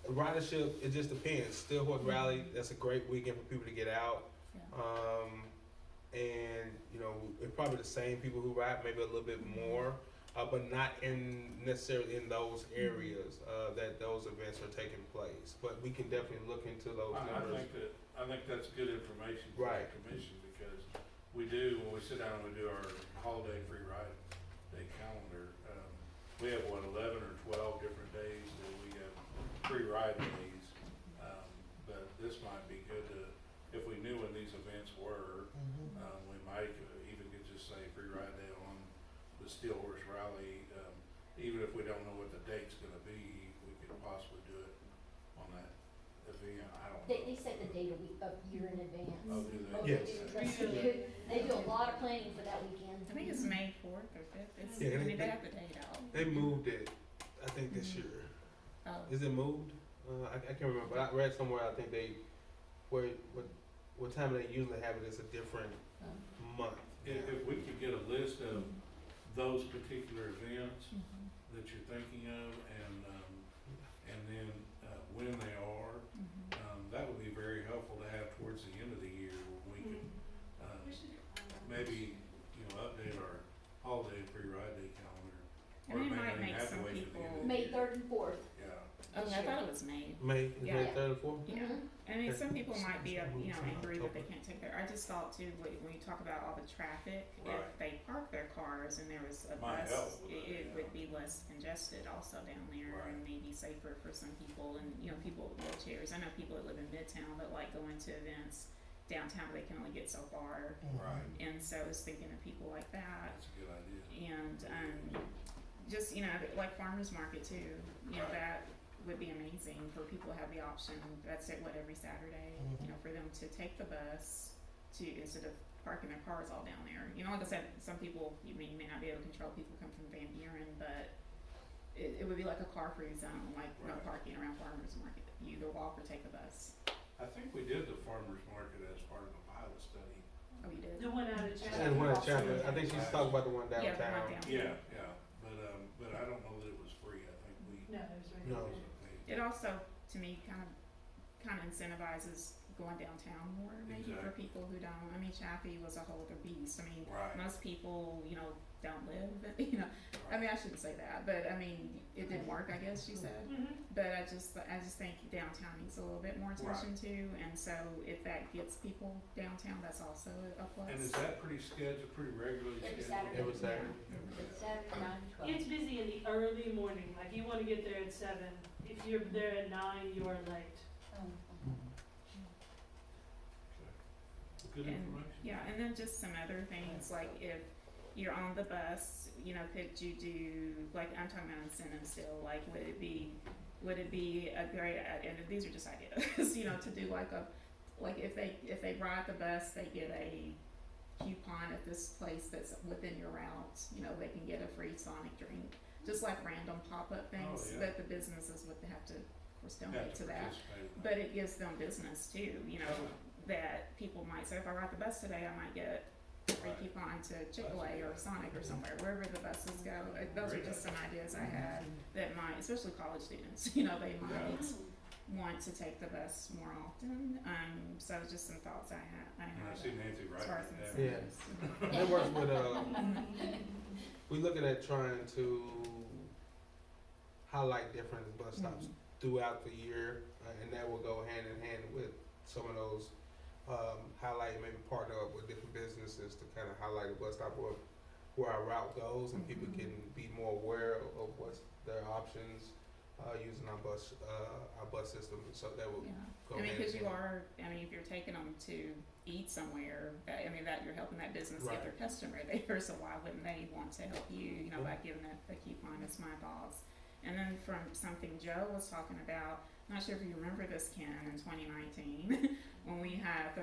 The ridership, it just depends. Steel Horse Rally, that's a great weekend for people to get out. And you know, it's probably the same people who ride, maybe a little bit more, but not in necessarily in those areas that those events are taking place. But we can definitely look into those numbers. I think that's good information for Right. the commission, because we do, when we sit down and we do our holiday free ride day calendar, we have 11 or 12 different days that we have free ride days. But this might be good to, if we knew when these events were, we might even could just say free ride day on the Steel Horse Rally. Even if we don't know what the date's gonna be, we could possibly do it on that event. I don't know. They set the date a year in advance. Oh, do they? Oh, Yes. they do. Trust me. They do a lot of planning for that weekend. I think it's May 4th or 5th. It's, Yeah, I mean, they- they have the date out. They moved it, I think this year. Oh. Is it moved? I can't remember. But I read somewhere. I think they, what time they usually have it is a different month. If we could get a list of those particular events that you're thinking of, and then when they are, that would be very helpful to have towards the end of the year, when we could maybe, you know, update our holiday free ride day calendar. And Or it maybe might I make have to some wait till the people- end of the May year. 3rd and 4th. Yeah. Oh, I thought it was May. May is Yeah. May 3rd and 4th. Yeah. Mhm. I mean, some people might be, you know, angry that they can't take their, I just thought too, when you talk about all the traffic, Right. if they park their cars and there was a Might bus, help with it that, would yeah. be less congested also down there, Right. and maybe safer for some people, and, you know, people with wheelchairs. I know people that live in Midtown that like going to events downtown, they can only get so far, Right, and so I was thinking of people like that. that's a good idea. And just, you know, like farmers market too, you know, Right. that would be amazing for people to have the option. That's it, every Saturday, you know, for them to take the bus to, instead of parking their cars all down there. You know, like I said, some people, you may not be able to control people come from Van Buren, but it would be like a car-free zone, like no Right. parking around farmers market. You either walk or take a bus. I think we did the farmer's market as part of a pilot study. Oh, you did? The one out of Chapel. And one at Chapel. I think she's talking about the one Yeah, the downtown. one down. Yeah, but I don't know that it was free. I think we No, it was right. No. also paid. It also, to me, kind of incentivizes going downtown more, maybe for Exactly. people who don't. I mean, Chaffee was a whole other beast. I mean, Right. most people, you know, don't live, you know. I mean, I shouldn't say that, but I mean, it didn't work, I guess you said. But I just think downtown needs a little bit more attention too, and so if that gets people downtown, that's also a plus. And is that pretty scheduled, pretty regularly Every scheduled? Saturday. Every Saturday. It's Saturday, 9 to 12. It's busy in the early morning, like you wanna get there at 7, if you're there at 9, you are late. Good And- information. Yeah, and then just some other things, like if you're on the bus, you know, could you do, like, I'm talking about incentives still, like, would it be a great, and these are just ideas, you know, to do like if they ride the bus, they get a coupon at this place that's within your route, you know, they can get a free Sonic drink, just like random pop-up things yeah. that the businesses would have to, of course, donate Have to to that. participate in But it gives them business too, you know, Okay. that people might say, if I ride the bus today, I might get a free Right. coupon to Chick-fil-A or Sonic or somewhere, wherever the buses go. Those are Great just some ideas I had that might, especially college students, you know, they might want to take the bus more often. So just some thoughts I And I had see Nancy as far writing as it down. incentives. That works with we're looking at trying to highlight different bus stops throughout the year, and that will go hand in hand with some of those highlight, maybe partner up with different businesses to kind of highlight a bus stop or where our route goes, and people can be more aware of what's their options using our bus system. So that will Yeah, go I mean, hand cause in you hand. are, I mean, if you're taking them to eat somewhere, that, I mean, that you're helping that business Right. get their customer there, so why wouldn't they want to help you, you know, by giving a coupon, is my thoughts. And then from something Joe was talking about, I'm not sure if you remember this, Ken, in 2019, when we have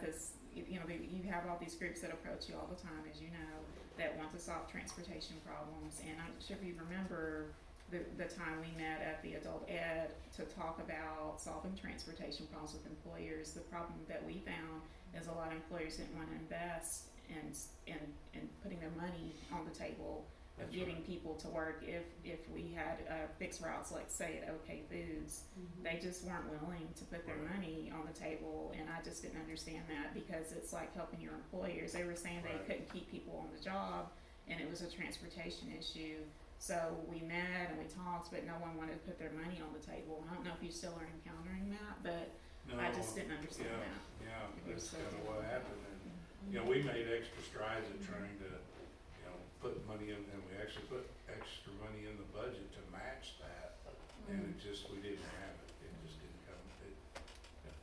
this, you know, you have all these groups that approach you all the time, as you know, that want to solve transportation problems, and I'm not sure if you remember the time we met at the adult ed to talk about solving transportation problems with employers. The problem that we found is a lot of employers didn't want to invest in putting their money on the table That's getting people to work. If we had fixed routes, like say at OK Foods, they just weren't willing to put their Right. money on the table, and I just didn't understand that because it's like helping your employers. They were saying they Right. couldn't keep people on the job, and it was a transportation issue. So we met and we talked, but no one wanted to put their money on the table. I don't know if you still are encountering that, but I just didn't understand yeah, that. Yeah, It was that's so kind of different. what happened, and, you know, we made extra strides at trying to, you know, put money in, and we actually put extra money in the budget to match that, and it just, we didn't have it, it just didn't come,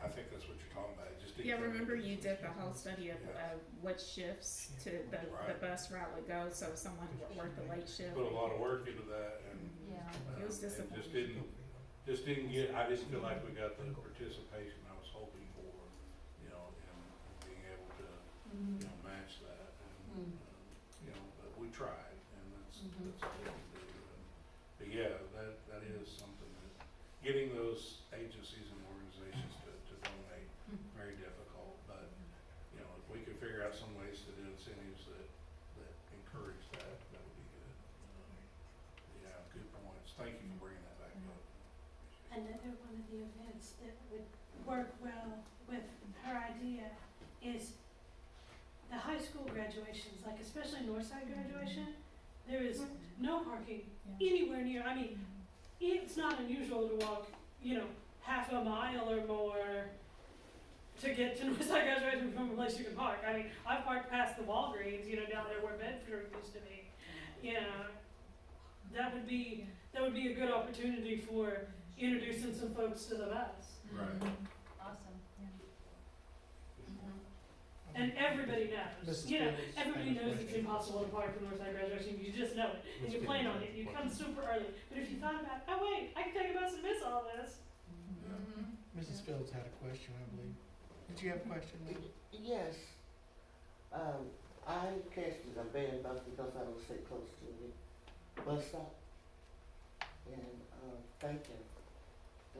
I think that's what you're talking about, it just didn't Yeah, come. remember you did the whole study of, Yeah. what shifts to the Right. bus route would go, so if someone worked the late shift. Put a lot of work into that, and, Yeah. It was and disappointing. just didn't get, I didn't feel like we got the participation I was hoping for, you know, in being able to, you know, match that, and, you know, but we tried, and that's what we can do. But yeah, that is something that, getting those agencies and organizations to donate, very difficult, but, you know, if we could figure out some ways to do incentives that encourage that, that would be good. Yeah, good points, thank you for bringing that back up. Another one of the events that would work well with her idea is the high school graduations, like especially Northside graduation, there is no parking anywhere near, I mean, it's not unusual to walk, you know, half a mile or more to get to Northside graduation from a place you can park. I mean, I parked past the Walgreens, you know, down there where Bedford used to be. You know, that would be a good opportunity for introducing some folks to the bus. Right. Awesome. And everybody knows, Mrs. you know, Fields, everybody famous knows it's question. impossible to park for Northside graduation, you just know it, and you plan on it, you come super early. But if you thought about, oh wait, I can take a bus and miss all this. Mrs. Fields had a question, I believe. Did you have a question, ma'am? Yes. I catch the band bus because I don't stay close to the bus stop. And, thank you.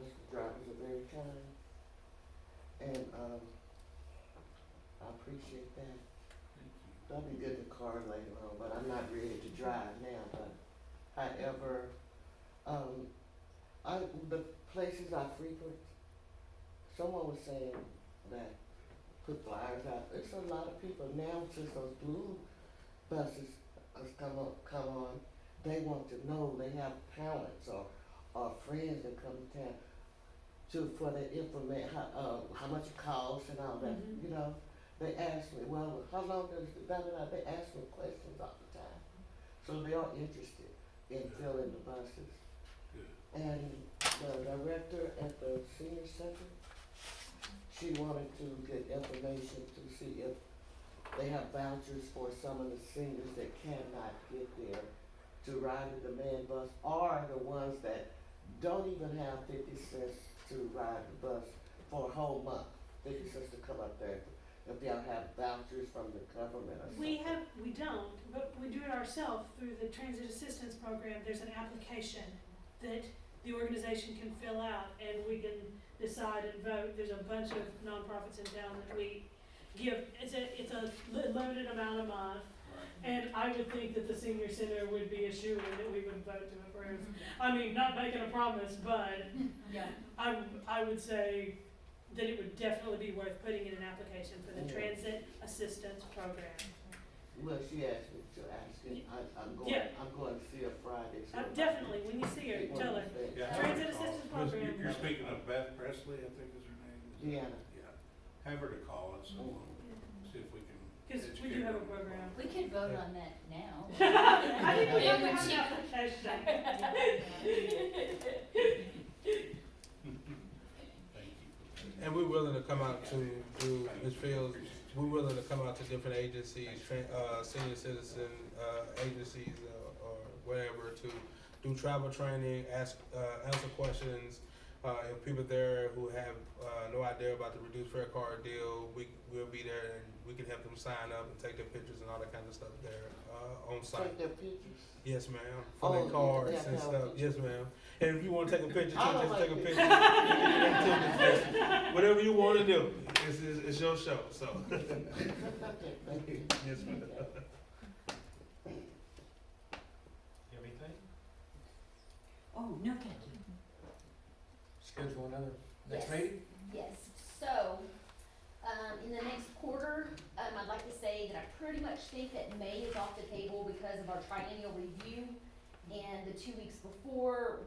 Those drivers are very kind. And, I appreciate that. Thank you. That'll be good in the car later on, but I'm not ready to drive now, but however, the places I frequent, someone was saying that put flyers out. It's a lot of people now since those blue buses has come on. They want to know, they have parents or friends that come to town for the information, how much it costs and all that, Mhm. you know. They ask me, well, how long does the they ask me questions all the time. So they are interested in filling the buses. Good. And the director at the senior center, she wanted to get information to see if they have vouchers for some of the seniors that cannot get there to ride the demand bus, or the ones that don't even have 50 cents to ride the bus for a whole month, 50 cents to come up there. If y'all have vouchers from the government or something. We don't, but we do it ourselves through the Transit Assistance Program. There's an application that the organization can fill out, and we can decide and vote. There's a bunch of nonprofits in town that we give, it's a limited amount a month. Right. And I would think that the senior center would be a shoo-in that we would vote to approve. I mean, not making a promise, but Yeah. I would say that it would definitely be worth putting in an application for the Yeah. Transit Assistance Program. Well, she asked me to ask it. I'm going, Yeah. I'm going to see her Friday. So Definitely, when you see her, tell her. Yeah, have Transit her call. assistance program. You're speaking of Beth Presley, I think is her name. Deanna. Yeah, have her to call us, and see if we can. Because we educate do have a her. program. We could vote on that now. I didn't Yeah, even when have she- an application. Thank you. And we're willing to come out to Ms. Fields, we're willing to come out to different agencies, senior citizen, agencies, or whatever, to do travel training, ask, answer questions. If people there who have, no idea about the reduced fare card deal, we'll be there and we can help them sign up and take their pictures and all that kind of stuff there, on site. Take their pictures. Yes, ma'am, for their Oh, cards yeah, and yeah, stuff, pictures. yes, ma'am. And if you wanna take a picture, I too, don't just like take a pictures. picture. You can take it. Whatever you wanna do, it's your show, so. Okay, thank you. Yes, ma'am. Oh, no, thank you. Schedule another next Yes. meeting? Yes, so, in the next quarter, I'd like to say that I pretty much think that May is off the table because of our triennial review. And the 2 weeks before,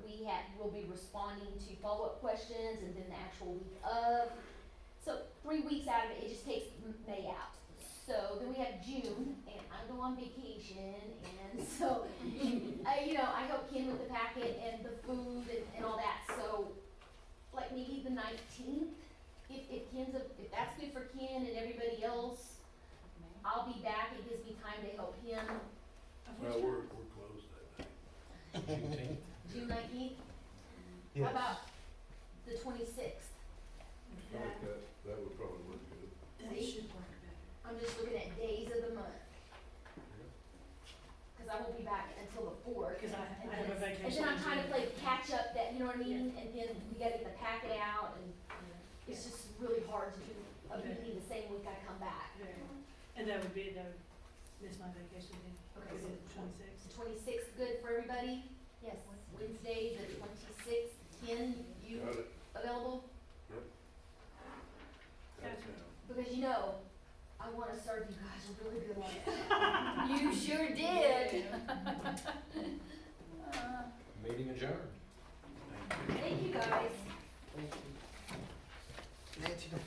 we'll be responding to follow-up questions and then the actual week of. So 3 weeks out of it, it just takes May out. So then we have June, and I go on vacation, and so, I help Ken with the packet and the food and all that, so, like, maybe the 19th, if that's good for Ken and everybody else, I'll be back, it gives me time to help him. Of Well, which we're one? closed that day. June 19th, Yes. how about the 26th? That, that would probably work good. that should work better. I'm just looking at days of the month. Cause I won't be back until the 4th. Because I and have a then- vacation. And then I'm in trying to June. play catch up that, you know what I mean, and then we gotta get the packet out, and it's just really hard to do a meeting the same week I come back. Very. And that would miss my vacation then. Okay, Would so be the 26th. the 26th good for everybody? Yes. Wednesday, the 26th, Ken, you Got it. available? Got it Gotcha. down. Because I wanna serve you guys a really good one. You sure did. Meeting adjourned. Thank you. Thank you guys. Thank you. Nancy, don't